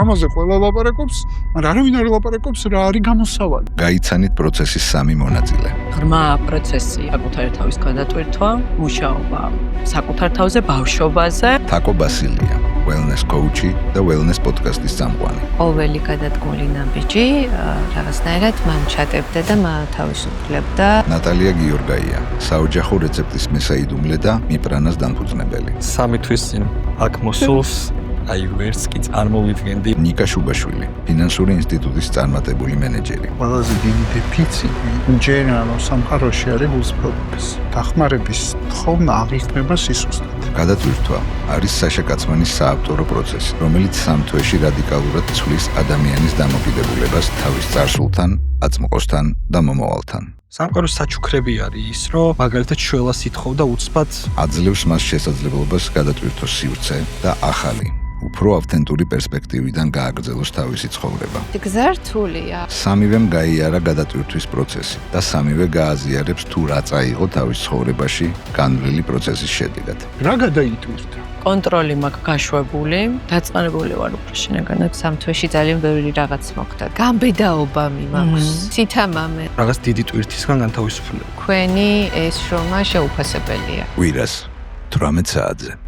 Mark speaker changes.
Speaker 1: ამაზე ყველა ლაპარაკობს, მაგრამ არავინ არ ლაპარაკობს რა არის გამოსავალი.
Speaker 2: გაიცანით პროცესის სამი მონაწილე.
Speaker 3: ღრმა პროცესი საკუთარი თავის გადატვირთვა, მუშაობა საკუთარ თავზე, ბავშვობაზე.
Speaker 2: თაკო ბასილია, wellness coach-ი და wellness podcast-ის წამყვანი.
Speaker 4: ყოველი გადადგმული ნაბიჯი რაღაცნაირად მან ჩატებდა და თავისუფლებდა.
Speaker 2: ნატალია გიორგაია, საოჯახო რეცეპტის მესაიდუმლე და მიპრანას დამფუძნებელი.
Speaker 5: 3 თვის წინ აქ მოსულს ვერც კი წარმოვიდგენდი.
Speaker 2: ნიკა შუბაშვილი, ფინანსური ინსტიტუტის წარმატებული მენეჯერი.
Speaker 1: ყველაზე დიდი დეფიციტი ჯერანო სამყაროში არის უსაფრთხოების. დახმარების თხოვნა აღიქმება სისუსტად.
Speaker 2: გადატვირთვა არის საშა კაცმანის საავტორო პროცესი, რომელიც 3 თვეში რადიკალურად ცვლის ადამიანის დამოკიდებულებას თავის წარსულთან, აწმყოსთან და მომავალთან.
Speaker 5: სამყაროს საჩუქრები არის ის, რომ მაგალითად შველას ითხოვდა უცბად
Speaker 2: აძლევს მას შესაძლებლობას გადატვირთოს სივრცე და ახალი, უფრო ავთენტური პერსპექტივიდან გააგრძელოს თავისი ცხოვრება.
Speaker 4: გზა რთულია.
Speaker 2: სამივემ გაიარა გადატვირთვის პროცესი და სამივე გააზიარებს თუ რა წაიღო თავის ცხოვრებაში განვლილი პროცესის შედეგად.
Speaker 1: რა გადაიტვირთა?
Speaker 3: კონტროლი მაქვს გაშვებული, დაწყანებული ვარ უფრო შინაგანად.
Speaker 4: 3 თვეში ძალიან ბევრი რაღაც მოხდა. გამბედაობა მიმაქვს. ცითამამე.
Speaker 5: რაღაც დიდი ტვირთისგან განთავისუფლება.
Speaker 4: თქვენი ეს შრომა შეუფასებელია.
Speaker 2: კვირას 18 საათზე.